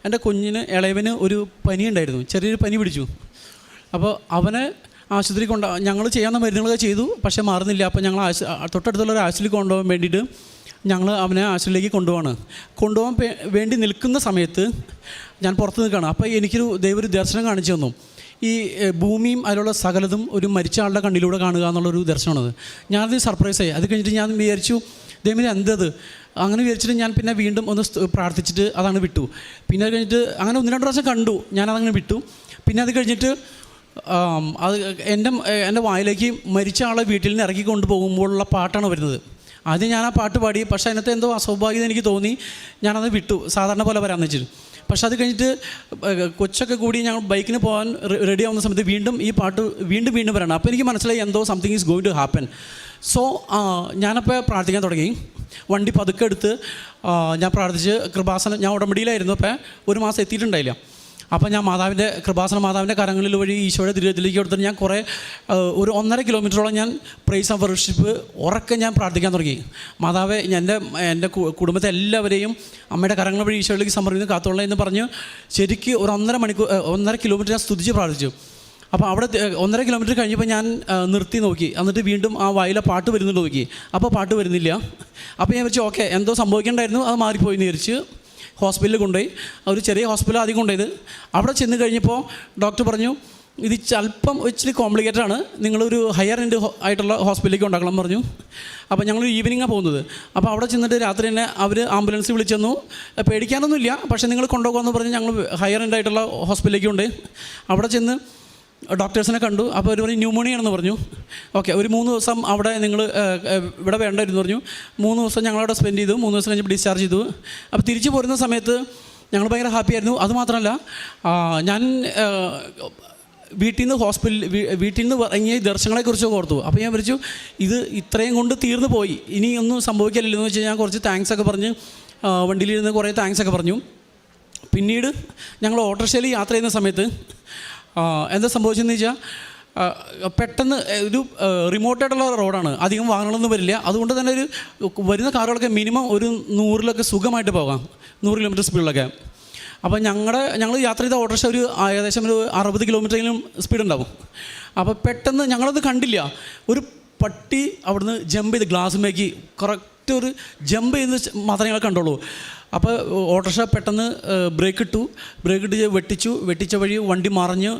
എൻ്റെ കുഞ്ഞിന് ഇളയവന് ഒരു പനി ഉണ്ടായിരുന്നു, ചെറിയൊരു പനി പിടിച്ചു. അപ്പോൾ അവനെ ആശുപത്രി ഞങ്ങൾ ചെയ്യാവുന്ന മരുന്നുകളൊക്കെ ചെയ്തു, പക്ഷേ മാറുന്നില്ല. അപ്പോൾ ഞങ്ങൾ തൊട്ടടുത്തുള്ള ഒരു ആശുപത്രിയിൽ കൊണ്ടുപോകാൻ വേണ്ടിയിട്ട് ഞങ്ങൾ അവനെ ആശുപത്രിയിലേക്ക് കൊണ്ടുപോകാൻ വേണ്ടി നിൽക്കുന്ന സമയത്ത് ഞാൻ പുറത്ത് നിൽക്കുകയാണ്. അപ്പോൾ എനിക്കൊരു ദൈവം ഒരു ദർശനം കാണിച്ചു തന്നു. ഈ ഭൂമിയും അതിലുള്ള സകലതും ഒരു മരിച്ച ആളുടെ കണ്ണിലൂടെ കാണുക എന്നുള്ളൊരു ദർശനമാണത്. ഞാനത് സർപ്രൈസായി. അത് കഴിഞ്ഞിട്ട് ഞാൻ വിചാരിച്ചു ദൈവമേ എന്തത്, അങ്ങനെ വിചാരിച്ചിട്ട് ഞാൻ പിന്നെ വീണ്ടും ഒന്ന് പ്രാർത്ഥിച്ചിട്ട് അതങ്ങനെ വിട്ടു. പിന്നെ അത് കഴിഞ്ഞിട്ട് അങ്ങനെ 1-2 പ്രാവശ്യം കണ്ടു, ഞാനതങ്ങനെ വിട്ടു. പിന്നെ അത് കഴിഞ്ഞിട്ട് അത് എൻ്റെ വായിലേക്ക് മരിച്ച ആളെ വീട്ടിൽ നിന്ന് ഇറക്കി കൊണ്ടുപോകുമ്പോഴുള്ള പാട്ടാണ് വരുന്നത്. ആദ്യം ഞാൻ ആ പാട്ട് പാടി, പക്ഷേ അതിനകത്ത് എന്തോ അസൗഭാഗ്യത എനിക്ക് തോന്നി, ഞാനത് വിട്ടു, സാധാരണ പോലെ വരാമെന്ന് വെച്ചിട്ട്. പക്ഷെ അത് കഴിഞ്ഞിട്ട് കൊച്ചൊക്കെ കൂടി ഞങ്ങൾ ബൈക്കിന് പോകാൻ റെഡി ആവുന്ന സമയത്ത് വീണ്ടും ഈ പാട്ട് വീണ്ടും വരണം. അപ്പോൾ എനിക്ക് മനസ്സിലായി എന്തോ something is going to happen. So ഞാനപ്പോൾ പ്രാർത്ഥിക്കാൻ തുടങ്ങി. വണ്ടി പതുക്കെ എടുത്ത് ഞാൻ പ്രാർത്ഥിച്ച് കൃപാസനം, ഞാൻ ഉടമ്പടിയിലായിരുന്നു, അപ്പോൾ 1 മാസം എത്തിയിട്ടുണ്ടായില്ല. അപ്പോൾ ഞാൻ മാതാവിൻ്റെ കരങ്ങളിൽ വഴി ഈശോയുടെ തിരുവത്തിലേക്ക് കൊടുത്തിട്ട് ഞാൻ കുറേ ഒരു 1.5 കിലോമീറ്ററോളം ഞാൻ പ്രൈസ് ആൻഡ് വർഷിപ്പ് ഉറക്കെ ഞാൻ പ്രാർത്ഥിക്കാൻ തുടങ്ങി. മാതാവേ, എൻ്റെ കുടുംബത്തെ എല്ലാവരെയും അമ്മയുടെ കരങ്ങൾ വഴി ഈശോയിലേക്ക് സമർപ്പിക്കുന്നു കാത്തോളെ എന്ന് പറഞ്ഞ് ശരിക്ക് ഒരു 1.5 കിലോമീറ്റർ ഞാൻ സ്തുതിച്ച് പ്രാർത്ഥിച്ചു. അപ്പോൾ അവിടെ 1.5 കിലോമീറ്റർ കഴിഞ്ഞപ്പോൾ ഞാൻ നിർത്തി നോക്കി, എന്നിട്ട് വീണ്ടും ആ വായിലെ പാട്ട് വരുന്നുണ്ട് നോക്കി. അപ്പോൾ പാട്ട് വരുന്നില്ല. അപ്പോൾ ഞാൻ വിചാരിച്ചു ഓക്കെ എന്തോ സംഭവിക്കേണ്ടായിരുന്നു, അത് മാറിപ്പോയി എന്ന് വിചാരിച്ച് ഹോസ്പിറ്റലിൽ കൊണ്ടുപോയി. ഒരു ചെറിയ ഹോസ്പിറ്റൽ ആദ്യം കൊണ്ടുപോയത്. അവിടെ ചെന്ന് കഴിഞ്ഞപ്പോൾ ഡോക്ടർ പറഞ്ഞു ഇത് അല്പം ഇച്ചിരി കോംപ്ലിക്കേറ്റഡ് ആണ്, നിങ്ങളൊരു ഹയർ എൻഡ് ആയിട്ടുള്ള ഹോസ്പിറ്റലിലേക്ക് ഉണ്ടാക്കണം പറഞ്ഞു. അപ്പോൾ ഞങ്ങൾ ഈവനിങ്ങാണ് പോകുന്നത്. അപ്പോൾ അവിടെ ചെന്നിട്ട് രാത്രി തന്നെ അവർ ആംബുലൻസ് വിളിച്ചെന്നു. പേടിക്കാനൊന്നുമില്ല, പക്ഷേ നിങ്ങൾ കൊണ്ടുപോകാമെന്ന് പറഞ്ഞ് ഞങ്ങൾ ഹയർ എൻഡ് ആയിട്ടുള്ള ഹോസ്പിറ്റലിലേക്ക് കൊണ്ടുപോയി. അവിടെ ചെന്ന് ഡോക്ടേഴ്സിനെ കണ്ടു. അപ്പോൾ അവർ പറഞ്ഞു ന്യൂമോണിയാണെന്ന് പറഞ്ഞു. ഓക്കെ, ഒരു 3 ദിവസം അവിടെ നിങ്ങൾ ഇവിടെ വേണ്ടായിരുന്നു പറഞ്ഞു. 3 ദിവസം ഞങ്ങളവിടെ സ്പെൻഡ് ചെയ്തു. 3 ദിവസം കഴിഞ്ഞപ്പോൾ ഡിസ്ചാർജ് ചെയ്തു. അപ്പോൾ തിരിച്ചു പോരുന്ന സമയത്ത് ഞങ്ങൾ ഭയങ്കര ഹാപ്പി ആയിരുന്നു. അതുമാത്രമല്ല ഞാൻ വീട്ടിൽ നിന്ന് ഇറങ്ങിയ ദർശനങ്ങളെക്കുറിച്ചൊക്കെ ഓർത്തു. അപ്പോൾ ഞാൻ വിളിച്ചു ഇത് ഇത്രയും കൊണ്ട് തീർന്നു പോയി, ഇനി ഒന്നും സംഭവിക്കില്ലെന്ന് വെച്ച് ഞാൻ കുറച്ച് താങ്ക്സ് ഒക്കെ പറഞ്ഞ് വണ്ടിയിലിരുന്ന് കുറേ താങ്ക്സ് ഒക്കെ പറഞ്ഞു. പിന്നീട് ഞങ്ങൾ ഓട്ടോറിക്ഷയിൽ യാത്ര ചെയ്യുന്ന സമയത്ത് എന്താ സംഭവിച്ചതെന്ന് വെച്ചാൽ പെട്ടെന്ന് ഒരു റിമോട്ടായിട്ടുള്ള റോഡാണ്, അധികം വാഹനങ്ങളൊന്നും വരില്ല. അതുകൊണ്ട് തന്നെ ഒരു വരുന്ന കാറുകളൊക്കെ മിനിമം ഒരു 100-ലൊക്കെ സുഖമായിട്ട് പോകാം, 100 കിലോമീറ്റർ സ്പീഡിലൊക്കെ. അപ്പോൾ ഞങ്ങൾ യാത്ര ചെയ്ത ഓട്ടോറിക്ഷ ഒരു ഏകദേശം ഒരു 60 കിലോമീറ്ററെങ്കിലും സ്പീഡ് ഉണ്ടാവും. അപ്പോൾ പെട്ടെന്ന് ഞങ്ങളത് കണ്ടില്ല, ഒരു പട്ടി അവിടുന്ന് ജമ്പ് ചെയ്ത് ഗ്ലാസ്സുമേക്ക് കറക്റ്റ് ഒരു ജമ്പ് ചെയ്യുന്ന മാത്രമേ ഞങ്ങൾ കണ്ടുള്ളൂ. അപ്പോൾ ഓട്ടോറിക്ഷ പെട്ടെന്ന് ബ്രേക്ക് ഇട്ട് വെട്ടിച്ച വഴി വണ്ടി മറിഞ്ഞ്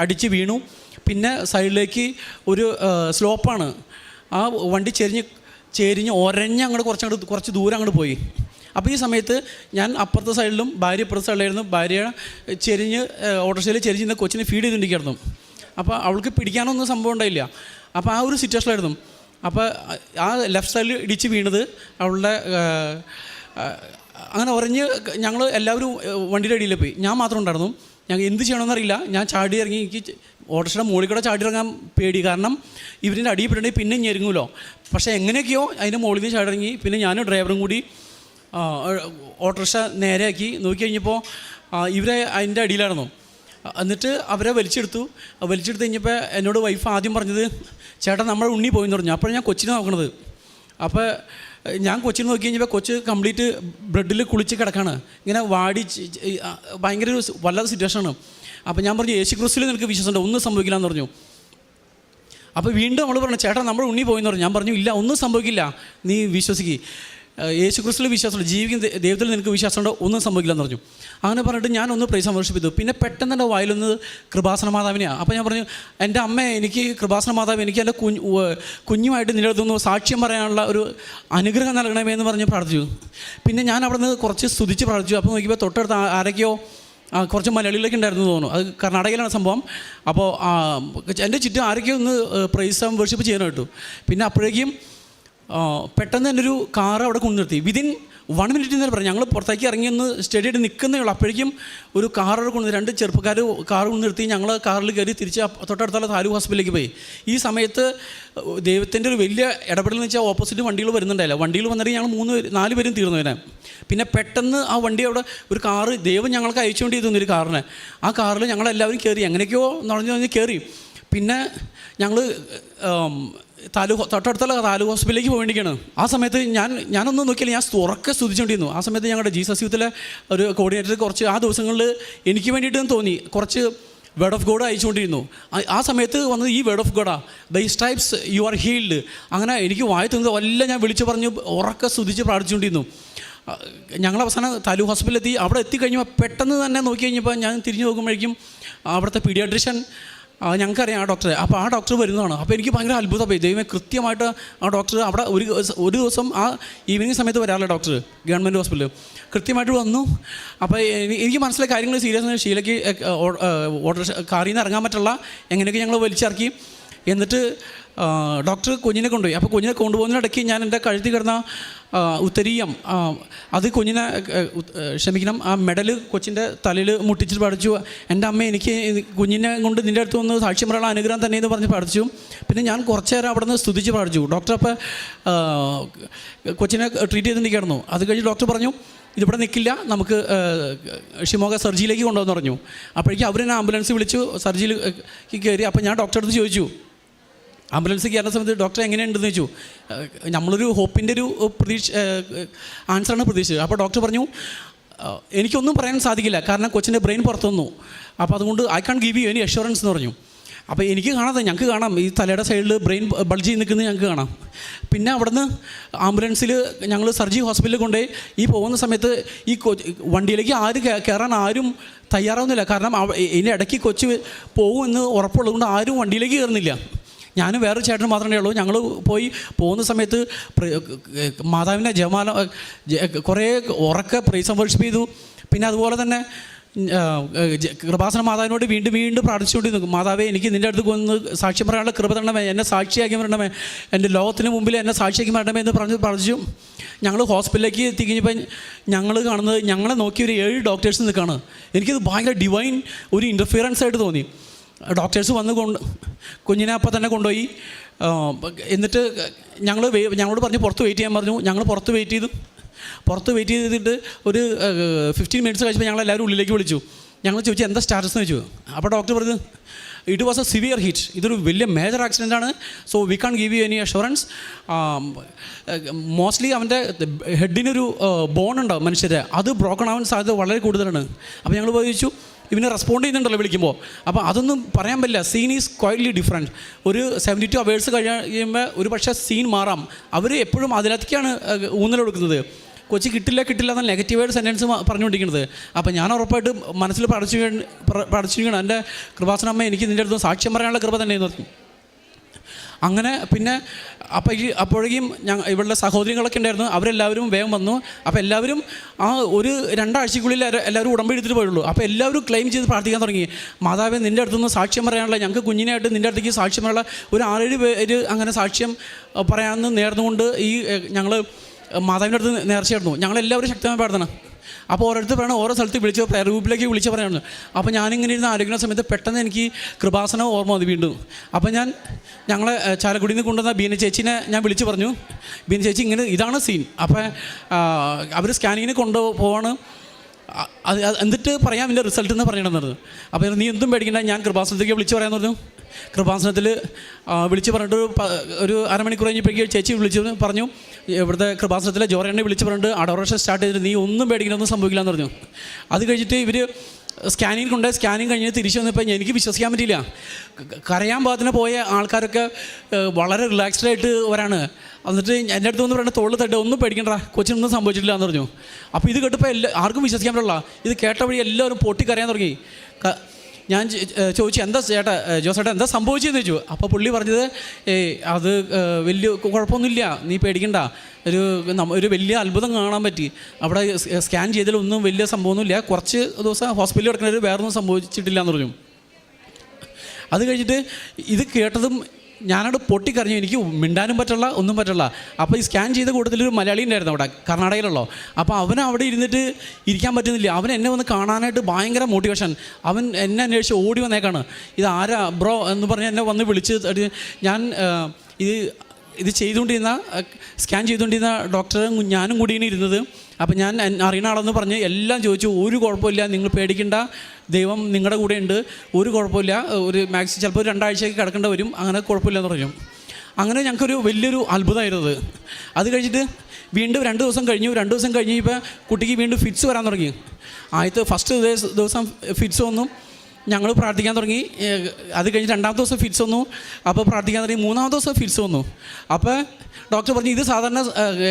അടിച്ച് വീണു. പിന്നെ സൈഡിലേക്ക് ഒരു സ്ലോപ്പാണ്, ആ വണ്ടി ചെരിഞ്ഞ് ഒരഞ്ഞ് കുറച്ച് ദൂരം അങ്ങോട്ട് പോയി. അപ്പോൾ ഈ സമയത്ത് ഞാൻ അപ്പുറത്തെ സൈഡിലും ഭാര്യ ഇപ്പുറത്തെ സൈഡിലായിരുന്നു. ഭാര്യ ഓട്ടോറിക്ഷയിൽ ചെരിഞ്ഞ് കൊച്ചിനെ ഫീഡ് ചെയ്തുകൊണ്ടിരിക്കുകയായിരുന്നു. അപ്പോൾ അവൾക്ക് പിടിക്കാനൊന്നും സംഭവം ഉണ്ടായില്ല. അപ്പോൾ ആ ഒരു സിറ്റുവേഷനിലായിരുന്നു. അപ്പോൾ ആ ലെഫ്റ്റ് സൈഡിൽ ഇടിച്ച് വീണത് അവളുടെ അങ്ങനെ ഉറഞ്ഞ് ഞങ്ങൾ എല്ലാവരും വണ്ടിയുടെ അടിയിൽ പോയി. ഞാൻ മാത്രം ഉണ്ടായിരുന്നു. ഞങ്ങൾ എന്ത് ചെയ്യണമെന്നറിയില്ല. ഞാൻ ചാടി ഇറങ്ങി, എനിക്ക് ഓട്ടോറിക്ഷയുടെ മുകളിൽ കൂടെ ചാടി ഇറങ്ങാൻ പേടി, കാരണം ഇവരിൻ്റെ അടിയിൽ പെട്ടുണ്ടെങ്കിൽ പിന്നെ ഞെരുങ്ങുമല്ലോ. പക്ഷേ എങ്ങനെയൊക്കെയോ അതിൻ്റെ മുകളിൽ നിന്ന് ചാടി ഇറങ്ങി. പിന്നെ ഞാനും ഡ്രൈവറും കൂടി ഓട്ടോറിക്ഷ നേരെയാക്കി. നോക്കി കഴിഞ്ഞപ്പോൾ ഇവരെ അതിൻ്റെ അടിയിലായിരുന്നു. എന്നിട്ട് അവരെ വലിച്ചെടുത്ത് കഴിഞ്ഞപ്പോൾ എന്നോട് വൈഫ് ആദ്യം പറഞ്ഞത് ചേട്ടാ നമ്മുടെ ഉണ്ണി പോയെന്ന് പറഞ്ഞു. അപ്പോൾ ഞാൻ കൊച്ചിനെ നോക്കണത്. അപ്പോൾ ഞാൻ കൊച്ചിനെ നോക്കി കഴിഞ്ഞപ്പോൾ കൊച്ച് കംപ്ലീറ്റ് ബ്ലഡിൽ കുളിച്ച് കിടക്കാണ്, ഇങ്ങനെ വാടി ഭയങ്കര ഒരു വല്ലാത്ത സിറ്റുവേഷനാണ്. അപ്പോൾ ഞാൻ പറഞ്ഞു യേശു ക്രിസ്തുവിൽ നിനക്ക് വിശ്വാസമുണ്ടോ, ഒന്നും സംഭവിക്കില്ല എന്ന് പറഞ്ഞു. അപ്പോൾ വീണ്ടും നമ്മൾ പറഞ്ഞു ചേട്ടാ നമ്മുടെ ഉണ്ണി പോയെന്ന് പറഞ്ഞു. ഞാൻ പറഞ്ഞു ഇല്ല, ഒന്നും സംഭവിക്കില്ല, നീ വിശ്വസിക്കുക, യേശു ക്രിസ്തുവിൽ വിശ്വാസമുണ്ട്, ജീവിക്കുന്ന ദൈവത്തിൽ നിനക്ക് വിശ്വാസമുണ്ടോ, ഒന്നും സംഭവിക്കില്ലെന്ന് പറഞ്ഞു. അങ്ങനെ പറഞ്ഞിട്ട് ഞാനൊന്ന് പ്രൈസ് വർഷിപ്പ് ചെയ്തു. പിന്നെ പെട്ടെന്ന് എൻ്റെ വായിലൊന്ന് കൃപാസന മാതാവിനെയാണ്. അപ്പോൾ ഞാൻ പറഞ്ഞു എൻ്റെ അമ്മ, എനിക്ക് കൃപാസന മാതാവ് എനിക്ക് എൻ്റെ കുഞ്ഞുമായിട്ട് നിലനിർത്തുന്നു, സാക്ഷ്യം പറയാനുള്ള ഒരു അനുഗ്രഹം നൽകണമേ എന്ന് പറഞ്ഞ് പ്രാർത്ഥിച്ചു. പിന്നെ ഞാൻ അവിടെ നിന്ന് കുറച്ച് സ്തുതിച്ച് പ്രാർത്ഥിച്ചു. അപ്പോൾ നോക്കിയപ്പോൾ തൊട്ടടുത്ത് ആരൊക്കെയോ കുറച്ച് മലയാളികളൊക്കെ ഉണ്ടായിരുന്നു തോന്നുന്നു, അത് കർണാടകയിലാണ് സംഭവം. അപ്പോൾ എൻ്റെ ചുറ്റും ആരൊക്കെയോ ഒന്ന് പ്രൈസ് വർഷിപ്പ് ചെയ്യാൻ കേട്ടു. പിന്നെ അപ്പോഴേക്കും പെട്ടെന്ന് തന്നെ ഒരു കാറ് അവിടെ കൊണ്ടു നിർത്തി. വിതിൻ 1 മിനിറ്റ് എന്ന് പറഞ്ഞു. ഞങ്ങൾ പുറത്തേക്ക് ഇറങ്ങി ഒന്ന് സ്റ്റഡി ആയിട്ട് നിൽക്കുന്നേ ഉള്ളൂ. അപ്പോഴേക്കും ഒരു കാർ അവിടെ കൊണ്ടു 2 ചെറുപ്പക്കാർ കാർ കൊണ്ടു നിർത്തി. ഞങ്ങൾ കാറിൽ കയറി തിരിച്ച് തൊട്ടടുത്തുള്ള താലൂക്ക് ഹോസ്പിറ്റലിലേക്ക് പോയി. ഈ സമയത്ത് ദൈവത്തിൻ്റെ ഒരു വലിയ ഇടപെടൽ എന്ന് വെച്ചാൽ ഓപ്പോസിറ്റ് വണ്ടികൾ വരുന്നുണ്ടായില്ല. വണ്ടികൾ വന്നിട്ട് ഞങ്ങൾ 3-4 പേരും തീർന്നു വരാൻ. പിന്നെ പെട്ടെന്ന് ആ വണ്ടി അവിടെ ഒരു കാറ് ദൈവം ഞങ്ങൾക്ക് അയച്ചുകൊണ്ട് ചെയ്തു ഒരു കാറിനെ. ആ കാറിൽ ഞങ്ങളെല്ലാവരും കയറി, എങ്ങനെയൊക്കെയോ നുഴഞ്ഞ് കയറി. പിന്നെ ഞങ്ങൾ തൊട്ടടുത്തുള്ള താലൂക്ക് ഹോസ്പിറ്റലിലേക്ക് പോയിരിക്കുകയാണ്. ആ സമയത്ത് ഞാനൊന്നും നോക്കിയില്ല, ഞാൻ ഉറക്കെ സ്തുതിച്ചുകൊണ്ടിരുന്നു. ആ സമയത്ത് ഞങ്ങളുടെ ജീസസ് യൂത്തിലെ ഒരു കോർഡിനേറ്റർ കുറച്ച് ആ ദിവസങ്ങളിൽ എനിക്ക് വേണ്ടിയിട്ട് തോന്നി കുറച്ച് വേർഡ് ഓഫ് ഗോഡ് അയച്ചുകൊണ്ടിരുന്നു. ആ സമയത്ത് വന്നത് ഈ വേർഡ് ഓഫ് ഗോഡാ, by stripes you are healed. അങ്ങനെ എനിക്ക് വായത്തുന്നത് എല്ലാം ഞാൻ വിളിച്ചു പറഞ്ഞ് ഉറക്കെ സ്തുതിച്ച് പ്രാർത്ഥിച്ചുകൊണ്ടിരുന്നു. ഞങ്ങൾ അവസാനം താലൂക്ക് ഹോസ്പിറ്റലിലെത്തി. അവിടെ എത്തിക്കഴിഞ്ഞപ്പോൾ പെട്ടെന്ന് തന്നെ നോക്കി കഴിഞ്ഞപ്പോൾ ഞാൻ തിരിഞ്ഞു നോക്കുമ്പോഴേക്കും അവിടുത്തെ പീഡിയാട്രിഷ്യൻ, ഞങ്ങൾക്കറിയാം ആ ഡോക്ടറെ. അപ്പോൾ ആ ഡോക്ടർ വരുന്നതാണ്. അപ്പോൾ എനിക്ക് ഭയങ്കര അത്ഭുതമായി. ദൈവമേ, കൃത്യമായിട്ട് ആ ഡോക്ടർ അവിടെ ഒരു ദിവസം ആ ഈവനിങ് സമയത്ത് വരാറില്ല ഡോക്ടർ ഗവൺമെൻറ് ഹോസ്പിറ്റലിൽ കൃത്യമായിട്ട് വന്നു. അപ്പോൾ എനിക്ക് മനസ്സിലായ കാര്യങ്ങൾ സീരിയസ്. ഷീലയ്ക്ക് ഓർഡർ കാറിൽ നിന്ന് ഇറങ്ങാൻ പറ്റില്ല, എങ്ങനെയൊക്കെ ഞങ്ങൾ വലിച്ചിറക്കി. എന്നിട്ട് ഡോക്ടർ കുഞ്ഞിനെ കൊണ്ടുപോയി. അപ്പോൾ കുഞ്ഞിനെ കൊണ്ടുപോകുന്നതിനിടയ്ക്ക് ഞാൻ എൻ്റെ കഴുത്തിൽ കിടന്ന ഉത്തരീയം, അത് കുഞ്ഞിനെ ക്ഷമിക്കണം, ആ മെഡൽ കൊച്ചിൻ്റെ തലയിൽ മുട്ടിച്ചിട്ട് പഠിച്ചു. എൻ്റെ അമ്മ എനിക്ക് കുഞ്ഞിനെ കൊണ്ട് നിൻ്റെ അടുത്ത് വന്ന് സാക്ഷ്യം പറയാനുള്ള അനുഗ്രഹം തന്നെ എന്ന് പറഞ്ഞ് പഠിച്ചു. പിന്നെ ഞാൻ കുറച്ച് നേരം അവിടെ നിന്ന് സ്തുതിച്ച് പഠിച്ചു. ഡോക്ടർ അപ്പോൾ കൊച്ചിനെ ട്രീറ്റ് ചെയ്തിരിക്കുകയായിരുന്നു. അത് കഴിഞ്ഞ് ഡോക്ടർ പറഞ്ഞു ഇതിവിടെ നിൽക്കില്ല, നമുക്ക് ഷിമോഗ സർജിയിലേക്ക് കൊണ്ടുവന്ന് പറഞ്ഞു. അപ്പോഴേക്കും അവരെന്നെ ആംബുലൻസ് വിളിച്ചു സർജിയിലേക്ക് കയറി. അപ്പോൾ ഞാൻ ഡോക്ടറെ അടുത്ത് ചോദിച്ചു, ആംബുലൻസ് കയറുന്ന സമയത്ത് ഡോക്ടർ എങ്ങനെയുണ്ടെന്ന് ചോദിച്ചു. നമ്മളൊരു ഹോപ്പിൻ്റെ ഒരു ആൻസറാണ് പ്രതീക്ഷിച്ചത്. അപ്പോൾ ഡോക്ടർ പറഞ്ഞു എനിക്കൊന്നും പറയാൻ സാധിക്കില്ല, കാരണം കൊച്ചിൻ്റെ ബ്രെയിൻ പുറത്തു വന്നു. അപ്പോൾ അതുകൊണ്ട് I can't give you any assurance എന്ന് പറഞ്ഞു. അപ്പോൾ എനിക്ക് ഞങ്ങൾക്ക് കാണാം ഈ തലയുടെ സൈഡിൽ ബ്രെയിൻ ബൾജ് ചെയ്ത് നിൽക്കുന്നത് ഞങ്ങൾക്ക് കാണാം. പിന്നെ അവിടുന്ന് ആംബുലൻസിൽ ഞങ്ങൾ സർജി ഹോസ്പിറ്റലിൽ കൊണ്ടുപോയി. ഈ പോകുന്ന സമയത്ത് ഈ വണ്ടിയിലേക്ക് കയറാൻ ആരും തയ്യാറാവുന്നില്ല, കാരണം ഇതിൻ്റെ ഇടയ്ക്ക് കൊച്ച് പോകുമെന്ന് ഉറപ്പുള്ളതുകൊണ്ട് ആരും വണ്ടിയിലേക്ക് കയറുന്നില്ല. ഞാനും വേറെ ചേട്ടൻ മാത്രമേ ഉള്ളൂ. ഞങ്ങൾ പോകുന്ന സമയത്ത് മാതാവിനെ ജപമാല കുറേ ഉറക്കെ പ്രൈസ് ആൻഡ് വർഷിപ്പ് ചെയ്തു. പിന്നെ അതുപോലെ തന്നെ കൃപാസന മാതാവിനോട് വീണ്ടും പ്രാർത്ഥിച്ചുകൊണ്ടിരുന്നു. മാതാവേ, എനിക്ക് നിൻ്റെ അടുത്ത് വന്ന് സാക്ഷ്യം പറയാനുള്ള കൃപ തരണമേ, എന്നെ സാക്ഷിയാക്കി വരണമേ, എൻ്റെ ലോകത്തിന് മുമ്പിൽ എന്നെ സാക്ഷിയാക്കി വരണമേ എന്ന് പ്രാർത്ഥിച്ചു. ഞങ്ങൾ ഹോസ്പിറ്റലിലേക്ക് എത്തിക്കഴിഞ്ഞപ്പോൾ ഞങ്ങൾ കാണുന്നത് ഞങ്ങളെ നോക്കി ഒരു 7 ഡോക്ടേഴ്സ് നിൽക്കുകയാണ്. എനിക്കത് ഭയങ്കര ഡിവൈൻ ഒരു ഇൻ്റർഫിയറൻസ് ആയിട്ട് തോന്നി. ഡോക്ടേഴ്സ് വന്ന് കുഞ്ഞിനെ അപ്പം തന്നെ കൊണ്ടുപോയി. എന്നിട്ട് ഞങ്ങളോട് പറഞ്ഞ് പുറത്ത് വെയിറ്റ് ചെയ്യാൻ പറഞ്ഞു. ഞങ്ങൾ പുറത്ത് വെയിറ്റ് ചെയ്തിട്ട് ഒരു 15 മിനിറ്റ്സ് കഴിച്ചപ്പോൾ ഞങ്ങളെല്ലാവരും ഉള്ളിലേക്ക് വിളിച്ചു. ഞങ്ങൾ ചോദിച്ചു എന്താ സ്റ്റാറ്റസ് എന്ന് ചോദിച്ചു. അപ്പോൾ ഡോക്ടർ പറഞ്ഞു it was a severe hit, ഇതൊരു വലിയ മേജർ ആക്സിഡൻ്റ് ആണ്, so we can't give you any assurance. Mostly അവൻ്റെ ഹെഡിനൊരു ബോൺ ഉണ്ടാവും മനുഷ്യരെ, അത് ബ്രോക്കൺ ആവാൻ സാധ്യത വളരെ കൂടുതലാണ്. അപ്പോൾ ഞങ്ങൾ ചോദിച്ചു ഇവനെ റെസ്പോണ്ട് ചെയ്യുന്നുണ്ടല്ലോ വിളിക്കുമ്പോൾ. അപ്പോൾ അതൊന്നും പറയാൻ പറ്റില്ല, സീൻ ഈസ് ക്വൈറ്റ്ലി ഡിഫറെൻറ്റ്. ഒരു 72 hours കഴിയുമ്പോൾ ഒരു പക്ഷേ സീൻ മാറാം. അവർ എപ്പോഴും അതിനകത്തേക്കാണ് ഊന്നൽ കൊടുക്കുന്നത്. കൊച്ചി കിട്ടില്ല എന്ന നെഗറ്റീവായിട്ട് സെൻറ്റൻസ് പറഞ്ഞുകൊണ്ടിരിക്കുന്നത്. അപ്പോൾ ഞാൻ ഉറപ്പായിട്ട് മനസ്സിൽ പഠിച്ചിരിക്കണം എൻ്റെ കൃപാസനമ്മ എനിക്ക് നിൻ്റെ അടുത്ത് സാക്ഷ്യം പറയാനുള്ള കൃപ തന്നെയെന്ന് പറഞ്ഞു. അങ്ങനെ പിന്നെ അപ്പോഴേക്കും ഇവളുടെ സഹോദരികളൊക്കെ ഉണ്ടായിരുന്നു, അവരെല്ലാവരും വേഗം വന്നു. അപ്പോൾ എല്ലാവരും ആ ഒരു 2 ആഴ്ചയ്ക്കുള്ളിൽ എല്ലാവരും ഉടമ്പടി എടുത്തിട്ട് പോയുള്ളൂ. അപ്പോൾ എല്ലാവരും ക്ലെയിം ചെയ്ത് പ്രാർത്ഥിക്കാൻ തുടങ്ങി. മാതാവേ, നിൻ്റെ അടുത്തുനിന്ന് സാക്ഷ്യം പറയാനുള്ള, ഞങ്ങൾക്ക് കുഞ്ഞിനായിട്ട് നിൻ്റെ അടുത്തേക്ക് സാക്ഷ്യം പറയാനുള്ള ഒരു 6-7 പേര് അങ്ങനെ സാക്ഷ്യം പറയാമെന്ന് നേർന്നുകൊണ്ട് ഞങ്ങൾ മാതാവിൻ്റെ അടുത്ത് നേർച്ചയായിരുന്നു. ഞങ്ങളെല്ലാവരും ശക്തമായി പ്രാർത്ഥന. അപ്പോൾ ഓരോരുത്തർ പറയണം, ഓരോ സ്ഥലത്ത് വിളിച്ച് പ്രയർ ഗ്രൂപ്പിലേക്ക് വിളിച്ച് പറയായിരുന്നു. അപ്പോൾ ഞാനിങ്ങനെ ഇരുന്ന് ആലോചിക്കുന്ന സമയത്ത് പെട്ടെന്ന് എനിക്ക് കൃപാസനം ഓർമ്മ വന്നു വീണ്ടും. അപ്പോൾ ഞങ്ങളെ ചാലക്കുടിയിൽ നിന്ന് കൊണ്ടുവന്ന ബീന ചേച്ചിനെ ഞാൻ വിളിച്ച് പറഞ്ഞു, ബീന ചേച്ചി ഇങ്ങനെ ഇതാണ് സീൻ. അപ്പോൾ അവർ സ്കാനിങ്ങിന് കൊണ്ടുപോവാണ്, എന്നിട്ട് പറയാം ഇതിൻ്റെ റിസൾട്ട് എന്ന് പറയണമെന്നത്. അപ്പോൾ നീ എന്തും പേടിക്കണ്ട, ഞാൻ കൃപാസനത്തിലേക്ക് വിളിച്ച് പറയാമെന്ന് പറഞ്ഞു. കൃപാസനത്തിൽ വിളിച്ച് പറഞ്ഞിട്ട് ഒരു അരമണിക്കൂർ കഴിഞ്ഞപ്പോഴേക്കും ചേച്ചി വിളിച്ച് പറഞ്ഞു, ഇവിടുത്തെ കൃപാസനത്തിലെ ജോറേനെ വിളിച്ച് പറഞ്ഞിട്ട് അഡോറേഷൻ സ്റ്റാർട്ട് ചെയ്തിട്ട് നീ ഒന്നും പേടിക്കണമെന്നും സംഭവിക്കില്ല എന്ന് പറഞ്ഞു. അത് കഴിഞ്ഞിട്ട് ഇവർ സ്കാനിങ് കഴിഞ്ഞ് തിരിച്ചു വന്നപ്പോൾ എനിക്ക് വിശ്വസിക്കാൻ പറ്റിയില്ല. കരയാൻ പാകത്തിന് പോയ ആൾക്കാരൊക്കെ വളരെ റിലാക്സ്ഡ് ആയിട്ട് വരാണ്. എന്നിട്ട് എൻ്റെ അടുത്ത് വന്ന് പറയുന്നത് തോളിൽ തട്ട് ഒന്നും പേടിക്കണ്ട, കൊച്ചിനൊന്നും സംഭവിച്ചിട്ടില്ല എന്ന് പറഞ്ഞു. അപ്പോൾ ഇത് കേട്ടപ്പോൾ ആർക്കും വിശ്വസിക്കാൻ പറ്റില്ല. ഇത് കേട്ട വഴി എല്ലാവരും പൊട്ടിക്കരയാൻ തുടങ്ങി. ഞാൻ ചോദിച്ചു എന്താ ജോസേട്ടാ എന്താ സംഭവിച്ചതെന്ന് ചോദിച്ചു. അപ്പോൾ പുള്ളി പറഞ്ഞത് അത് വലിയ കുഴപ്പമൊന്നുമില്ല, നീ പേടിക്കണ്ട, ഒരു വലിയ അത്ഭുതം കാണാൻ പറ്റി, അവിടെ സ്കാൻ ചെയ്തതിലൊന്നും വലിയ സംഭവമൊന്നുമില്ല, കുറച്ച് ദിവസം ഹോസ്പിറ്റലിൽ കിടക്കുന്നവർ വേറൊന്നും സംഭവിച്ചിട്ടില്ല എന്ന് പറഞ്ഞു. അത് കഴിഞ്ഞിട്ട് ഇത് കേട്ടതും ഞാനവിടെ പൊട്ടിക്കറിഞ്ഞു, എനിക്ക് മിണ്ടാനും പറ്റില്ല, ഒന്നും പറ്റില്ല. അപ്പോൾ ഈ സ്കാൻ ചെയ്ത കൂട്ടത്തിലൊരു മലയാളി ഉണ്ടായിരുന്നു അവിടെ, കർണാടകയിലുള്ളോ. അപ്പോൾ അവൻ അവിടെ ഇരുന്നിട്ട് ഇരിക്കാൻ പറ്റുന്നില്ല. അവൻ എന്നെ വന്ന് കാണാനായിട്ട് ഭയങ്കര മോട്ടിവേഷൻ. അവൻ എന്നെ അന്വേഷിച്ച് ഓടി വന്നേക്കാണ്. ഇത് ആരാ ബ്രോ എന്ന് പറഞ്ഞ് എന്നെ വന്ന് വിളിച്ച് ഞാൻ ഇത് ചെയ്തുകൊണ്ടിരുന്ന സ്കാൻ ചെയ്തുകൊണ്ടിരുന്ന ഡോക്ടറും ഞാനും കൂടിയാണ് ഇരുന്നത്. അപ്പോൾ ഞാൻ അറിയുന്ന ആളെന്ന് പറഞ്ഞ് എല്ലാം ചോദിച്ചു. ഒരു കുഴപ്പമില്ല, നിങ്ങൾ പേടിക്കേണ്ട, ദൈവം നിങ്ങളുടെ കൂടെ ഉണ്ട്, ഒരു കുഴപ്പമില്ല, ഒരു ചിലപ്പോൾ 2 ആഴ്ചയ്ക്ക് കിടക്കേണ്ടി വരും, അങ്ങനെ കുഴപ്പമില്ലെന്ന് പറഞ്ഞു. അങ്ങനെ ഞങ്ങൾക്കൊരു വലിയൊരു അത്ഭുതമായിരുന്നു അത്. അത് കഴിഞ്ഞിട്ട് വീണ്ടും 2 ദിവസം കഴിഞ്ഞു. 2 ദിവസം കഴിഞ്ഞ് ഇപ്പോൾ കുട്ടിക്ക് വീണ്ടും ഫിറ്റ്സ് വരാൻ തുടങ്ങി. ആദ്യത്തെ ഫസ്റ്റ് ദിവസം ഫിറ്റ്സ് വന്നു, ഞങ്ങൾ പ്രാർത്ഥിക്കാൻ തുടങ്ങി. അത് കഴിഞ്ഞ് 2ാമത്തെ ദിവസം ഫിറ്റ്സ് വന്നു, അപ്പോൾ പ്രാർത്ഥിക്കാൻ തുടങ്ങി. 3ാമത്തെ ദിവസം ഫിറ്റ്സ് വന്നു. അപ്പോൾ ഡോക്ടർ പറഞ്ഞു ഇത് സാധാരണ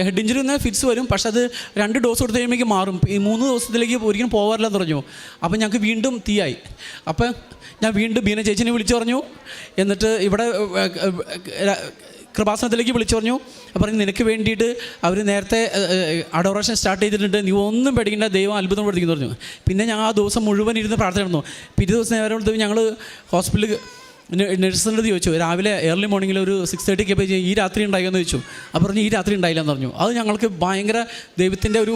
ഹെഡ് ഇഞ്ചുറി നിന്ന് ഫിറ്റ്സ് വരും, പക്ഷെ അത് 2 ഡോസ് കൊടുത്ത് കഴിയുമ്പോഴേക്കും മാറും, ഈ 3 ദിവസത്തിലേക്ക് ഒരിക്കലും പോകാറില്ലെന്ന് പറഞ്ഞു. അപ്പോൾ ഞങ്ങൾക്ക് വീണ്ടും തീയായി. അപ്പോൾ ഞാൻ വീണ്ടും ബീന ചേച്ചിനെ വിളിച്ചു പറഞ്ഞു. എന്നിട്ട് ഇവിടെ കൃപാസനത്തിലേക്ക് വിളിച്ചു പറഞ്ഞു. പറഞ്ഞു നിനക്ക് വേണ്ടിയിട്ട് അവർ നേരത്തെ അഡോറേഷൻ സ്റ്റാർട്ട് ചെയ്തിട്ടുണ്ട്, നീ ഒന്നും പേടിക്കേണ്ട, ദൈവം അത്ഭുതം പഠിക്കുന്നു പറഞ്ഞു. പിന്നെ ഞാൻ ആ ദിവസം മുഴുവൻ ഇരുന്ന് പ്രാർത്ഥന. പിറ്റേ ദിവസം നേരം ഞങ്ങൾ ഹോസ്പിറ്റലിൽ നഴ്സിൻ്റെ അടുത്ത് ചോദിച്ചു, രാവിലെ ഏർലി മോർണിംഗിൽ ഒരു 6:30 ഈ രാത്രി ഉണ്ടായിയെന്ന് ചോദിച്ചു. അപ്പോൾ പറഞ്ഞു ഈ രാത്രി ഉണ്ടായില്ലെന്ന് പറഞ്ഞു. അത് ഞങ്ങൾക്ക് ഭയങ്കര ദൈവത്തിൻ്റെ ഒരു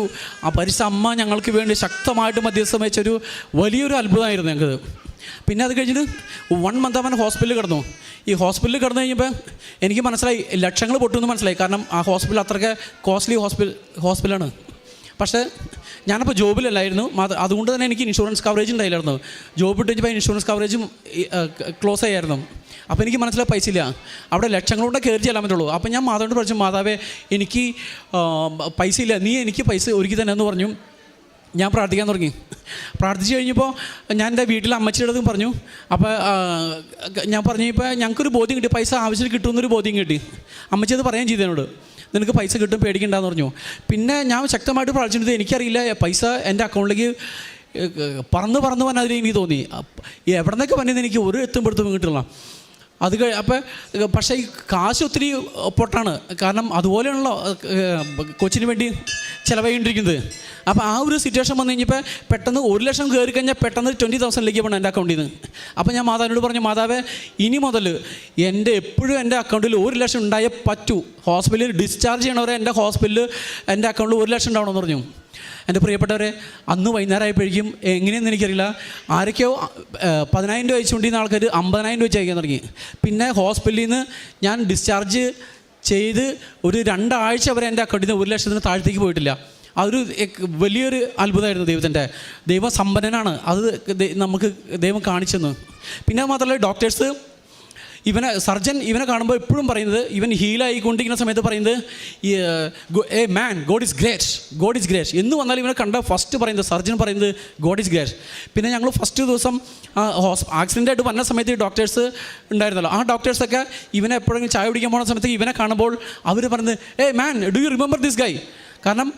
പരിശുദ്ധ അമ്മ ഞങ്ങൾക്ക് വേണ്ടി ശക്തമായിട്ട് മധ്യസ്ഥം വെച്ചൊരു വലിയൊരു അത്ഭുതമായിരുന്നു ഞങ്ങൾക്ക്. പിന്നെ അത് കഴിഞ്ഞിട്ട് 1 മന്ത് അവൻ ഹോസ്പിറ്റലിൽ കിടന്നു. ഈ ഹോസ്പിറ്റലിൽ കിടന്നു കഴിഞ്ഞപ്പോൾ എനിക്ക് മനസ്സിലായി ലക്ഷങ്ങൾ പൊട്ടുമെന്ന് മനസ്സിലായി. കാരണം ആ ഹോസ്പിറ്റൽ അത്രയ്ക്ക് കോസ്റ്റ്ലി ഹോസ്പിറ്റലാണ്. പക്ഷേ ഞാനപ്പോൾ ജോബിലല്ലായിരുന്നു, അതുകൊണ്ട് തന്നെ എനിക്ക് ഇൻഷുറൻസ് കവറേജ് ഉണ്ടായില്ലായിരുന്നു. ജോബ് ഇട്ട് കഴിഞ്ഞപ്പോൾ ഇൻഷുറൻസ് കവറേജും ക്ലോസ് ആയിരുന്നു. അപ്പോൾ എനിക്ക് മനസ്സിലായി പൈസ ഇല്ല, അവിടെ ലക്ഷങ്ങളോടെ കയറി ചെല്ലാൻ പറ്റുള്ളൂ. അപ്പോൾ ഞാൻ മാതാവിനോട് പറഞ്ഞു, മാതാവേ എനിക്ക് പൈസ ഇല്ല, നീ എനിക്ക് പൈസ ഒരുക്കി തന്നെ എന്ന് പറഞ്ഞു. ഞാൻ പ്രാർത്ഥിക്കാൻ തുടങ്ങി. പ്രാർത്ഥിച്ച് കഴിഞ്ഞപ്പോൾ ഞാൻ എൻ്റെ വീട്ടിൽ അമ്മച്ചിയുടെ അടുത്തും പറഞ്ഞു. അപ്പോൾ ഞാൻ പറഞ്ഞു ഇപ്പോൾ ഞങ്ങൾക്കൊരു ബോധ്യം കിട്ടി, പൈസ ആവശ്യത്തിൽ കിട്ടുമെന്നൊരു ബോധ്യം കിട്ടി. അമ്മച്ചി അത് പറയുകയും ചെയ്തു എന്നോട്, നിനക്ക് പൈസ കിട്ടും, പേടിക്കണ്ടെന്ന് പറഞ്ഞു. പിന്നെ ഞാൻ ശക്തമായിട്ട് പ്രാർത്ഥിച്ചിട്ട് എനിക്കറിയില്ല, പൈസ എൻ്റെ അക്കൗണ്ടിലേക്ക് പറന്ന് വന്നതിൽ എനിക്ക് തോന്നി. എവിടെ നിന്നൊക്കെ വന്നത് എനിക്ക് ഒരു എത്തുമ്പോഴത്തും കിട്ടില്ല. അത് അപ്പോൾ പക്ഷേ ഈ കാശ് ഒത്തിരി പൊട്ടാണ്, കാരണം അതുപോലെയാണല്ലോ കൊച്ചിന് വേണ്ടി ചിലവായിക്കൊണ്ടിരിക്കുന്നത്. അപ്പോൾ ആ ഒരു സിറ്റുവേഷൻ വന്നു കഴിഞ്ഞപ്പോൾ പെട്ടെന്ന് 1 ലക്ഷം കയറി കഴിഞ്ഞാൽ പെട്ടെന്ന് 20,000 പോകണം എൻ്റെ അക്കൗണ്ടിൽ നിന്ന്. അപ്പോൾ ഞാൻ മാതാവിനോട് പറഞ്ഞു, മാതാവേ ഇനി മുതൽ എപ്പോഴും എൻ്റെ അക്കൗണ്ടിൽ 1 ലക്ഷം ഉണ്ടായേ പറ്റൂ. ഹോസ്പിറ്റലിൽ ഡിസ്ചാർജ് ചെയ്യണവരെ എൻ്റെ ഹോസ്പിറ്റലിൽ എൻ്റെ അക്കൗണ്ടിൽ 1 ലക്ഷം ഉണ്ടാവണമെന്ന് പറഞ്ഞു. എൻ്റെ പ്രിയപ്പെട്ടവരെ, അന്ന് വൈകുന്നേരം ആയപ്പോഴേക്കും എങ്ങനെയെന്ന് എനിക്കറിയില്ല, ആരൊക്കെയോ 10,000 രൂപ അയച്ചുകൊണ്ടിരുന്ന ആൾക്കാർ 50,000 രൂപ അയക്കാൻ തുടങ്ങി. പിന്നെ ഹോസ്പിറ്റലിൽ നിന്ന് ഞാൻ ഡിസ്ചാർജ് ചെയ്ത് ഒരു 2 ആഴ്ച വരെ എൻ്റെ അക്കൗണ്ടിൽ നിന്ന് 1 ലക്ഷത്തിന് താഴത്തേക്ക് പോയിട്ടില്ല. അതൊരു വലിയൊരു അത്ഭുതമായിരുന്നു ദൈവത്തിൻ്റെ. ദൈവം സമ്പന്നനാണ്, അത് നമുക്ക് ദൈവം കാണിച്ചെന്ന്. പിന്നെ മാത്രമല്ല ഡോക്ടേഴ്സ് സർജൻ ഇവനെ കാണുമ്പോൾ എപ്പോഴും പറയുന്നത്, ഇവൻ ഹീലായിക്കൊണ്ടിരിക്കുന്ന സമയത്ത് പറയുന്നത്, ഏ മാൻ ഗോഡ് ഈസ് ഗ്രേറ്റ് എന്ന് വന്നാൽ ഇവനെ കണ്ട ഫസ്റ്റ് പറയുന്നത്, സർജൻ പറയുന്നത് ഗോഡ് ഈസ് ഗ്രേറ്റ്. പിന്നെ ഞങ്ങൾ ഫസ്റ്റ് ദിവസം ആക്സിഡൻ്റായിട്ട് വന്ന സമയത്ത് ഈ ഡോക്ടേഴ്സ് ഉണ്ടായിരുന്നല്ലോ, ആ ഡോക്ടേഴ്സൊക്കെ ഇവനെ എപ്പോഴെങ്കിലും ചായ കുടിക്കാൻ പോകുന്ന സമയത്ത് ഇവനെ കാണുമ്പോൾ അവർ പറയുന്നത്, ഏ മാൻ do you remember this guy? കാരണം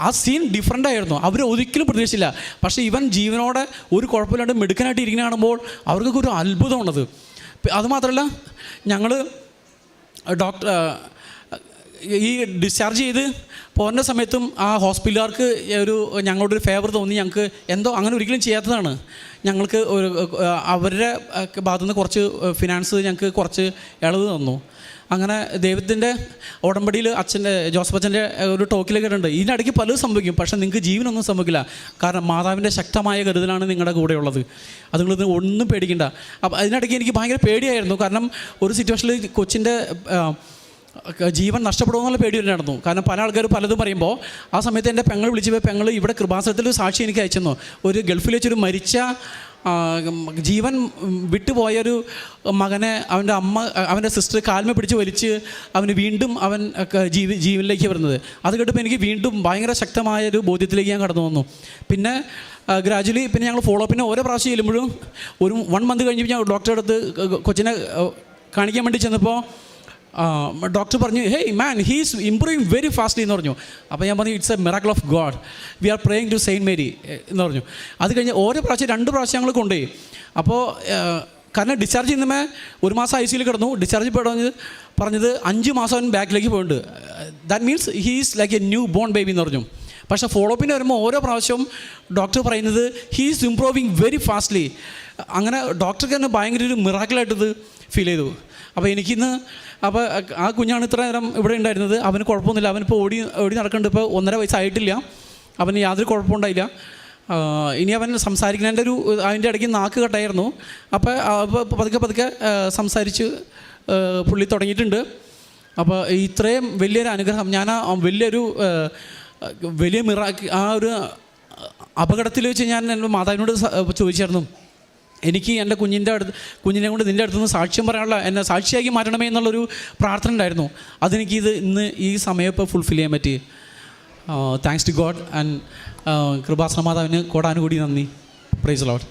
ആ സീൻ ഡിഫറൻ്റ് ആയിരുന്നു, അവർ ഒരിക്കലും പ്രതീക്ഷിച്ചില്ല. പക്ഷേ ഇവൻ ജീവനോടെ ഒരു കുഴപ്പമില്ലാണ്ട് മെടുക്കാനായിട്ട് ഇരിക്കുന്ന കാണുമ്പോൾ അവർക്കൊക്കെ ഒരു അത്ഭുതമാണത്. അതുമാത്രമല്ല ഞങ്ങൾ ഈ ഡിസ്ചാർജ് ചെയ്ത് പോകുന്ന സമയത്തും ആ ഹോസ്പിറ്റലുകാർക്ക് ഞങ്ങളോടൊരു ഫേവർ തോന്നി. ഞങ്ങൾക്ക് എന്തോ അങ്ങനെ ഒരിക്കലും ചെയ്യാത്തതാണ്. ഞങ്ങൾക്ക് അവരുടെ ഭാഗത്തുനിന്ന് കുറച്ച് ഫിനാൻസ് ഞങ്ങൾക്ക് കുറച്ച് ഇളവ് തന്നു. അങ്ങനെ ദൈവത്തിൻ്റെ ഉടമ്പടിയിൽ ജോസഫ് അച്ഛൻ്റെ ഒരു ടോക്കിലേക്ക് ഇട്ടുണ്ട്, ഇതിനിടയ്ക്ക് പലതും സംഭവിക്കും, പക്ഷേ നിങ്ങൾക്ക് ജീവനൊന്നും സംഭവിക്കില്ല. കാരണം മാതാവിൻ്റെ ശക്തമായ കരുതലാണ് നിങ്ങളുടെ കൂടെയുള്ളത്. അതുകൊണ്ട് ഒന്നും പേടിക്കണ്ട. അപ്പോൾ അതിനിടയ്ക്ക് എനിക്ക് ഭയങ്കര പേടിയായിരുന്നു. കാരണം ഒരു സിറ്റുവേഷനിൽ കൊച്ചിൻ്റെ ജീവൻ നഷ്ടപ്പെടുമെന്നുള്ള പേടി നടന്നു. കാരണം പല ആൾക്കാർ പലതും പറയുമ്പോൾ ആ സമയത്ത് എൻ്റെ പെങ്ങൾ വിളിച്ചപ്പോൾ പെങ്ങൾ ഇവിടെ കൃപാസനത്തിൽ സാക്ഷി എനിക്ക് അയച്ചെന്നു. ഒരു ഗൾഫിൽ വെച്ചൊരു മരിച്ച ജീവൻ വിട്ടുപോയൊരു മകനെ അവൻ്റെ സിസ്റ്റർ കാൽമ പിടിച്ച് വലിച്ച് അവന് വീണ്ടും അവൻ ജീവനിലേക്ക് വരുന്നത്. അത് കേട്ടപ്പോൾ എനിക്ക് വീണ്ടും ഭയങ്കര ശക്തമായൊരു ബോധ്യത്തിലേക്ക് ഞാൻ കടന്നു വന്നു. പിന്നെ ഗ്രാജുവലി പിന്നെ ഞങ്ങൾ ഫോളോ പിന്നെ ഓരോ പ്രാവശ്യം ചെല്ലുമ്പോഴും ഒരു 1 മന്ത് കഴിഞ്ഞ് ഞാൻ ഡോക്ടറുടെ അടുത്ത് കൊച്ചിനെ കാണിക്കാൻ വേണ്ടി ചെന്നപ്പോൾ ഡോക്ടർ പറഞ്ഞു, hey man he's improving very fastly എന്ന് പറഞ്ഞു. അപ്പോൾ ഞാൻ പറഞ്ഞു, it's a miracle of God, we are praying to Saint Mary എന്ന് പറഞ്ഞു. അത് കഴിഞ്ഞ് ഓരോ പ്രാവശ്യം 2 പ്രാവശ്യം ഞങ്ങൾ കൊണ്ടുപോയി. അപ്പോൾ കാരണം ഡിസ്ചാർജ് ചെയ്യുന്നമേ 1 മാസം ICUയിൽ കിടന്നു. ഡിസ്ചാർജ് പറഞ്ഞത് 5 മാസം അവൻ ബാക്കിലേക്ക് പോയിട്ടുണ്ട്. That means he's like A new born baby എന്ന് പറഞ്ഞു. പക്ഷേ ഫോളോ അപ്പിന് വരുമ്പോൾ ഓരോ പ്രാവശ്യവും ഡോക്ടർ പറയുന്നത് ഹീസ് ഇംപ്രൂവിങ് വെരി ഫാസ്റ്റ്ലി. അങ്ങനെ ഡോക്ടർക്ക് തന്നെ ഭയങ്കര ഒരു മിറാക്കിളായിട്ടിത് ഫീൽ ചെയ്തു. അപ്പോൾ ആ കുഞ്ഞാണ് ഇത്ര നേരം ഇവിടെ ഉണ്ടായിരുന്നത്. അവന് കുഴപ്പമൊന്നുമില്ല, അവനിപ്പോൾ ഓടി നടക്കുന്നുണ്ട്. ഇപ്പോൾ 1.5 വയസ്സായിട്ടില്ല, അവന് യാതൊരു കുഴപ്പമുണ്ടായില്ല. ഇനി അവൻ സംസാരിക്കുന്നതിൻ്റെ അതിൻ്റെ ഇടയ്ക്ക് നാക്ക് കട്ടായിരുന്നു. അപ്പോൾ പതുക്കെ സംസാരിച്ച് പുള്ളി തുടങ്ങിയിട്ടുണ്ട്. അപ്പോൾ ഇത്രയും വലിയൊരു അനുഗ്രഹം ഞാൻ വലിയ ആ ഒരു അപകടത്തിൽ വെച്ച് ഞാൻ എൻ്റെ മാതാവിനോട് ചോദിച്ചായിരുന്നു, എനിക്ക് എൻ്റെ കുഞ്ഞിനെ കൊണ്ട് നിൻ്റെ അടുത്തുനിന്ന് സാക്ഷ്യം പറയാനുള്ള എന്നെ സാക്ഷിയാക്കി മാറ്റണമേ എന്നുള്ളൊരു പ്രാർത്ഥന ഉണ്ടായിരുന്നു. അതെനിക്കിത് ഇന്ന് ഈ സമയം ഇപ്പോൾ ഫുൾഫിൽ ചെയ്യാൻ പറ്റി. താങ്ക്സ് ടു ഗോഡ് ആൻഡ് കൃപാസന മാതാവിന് കോടാനുകൂടി നന്ദി. Praise the Lord.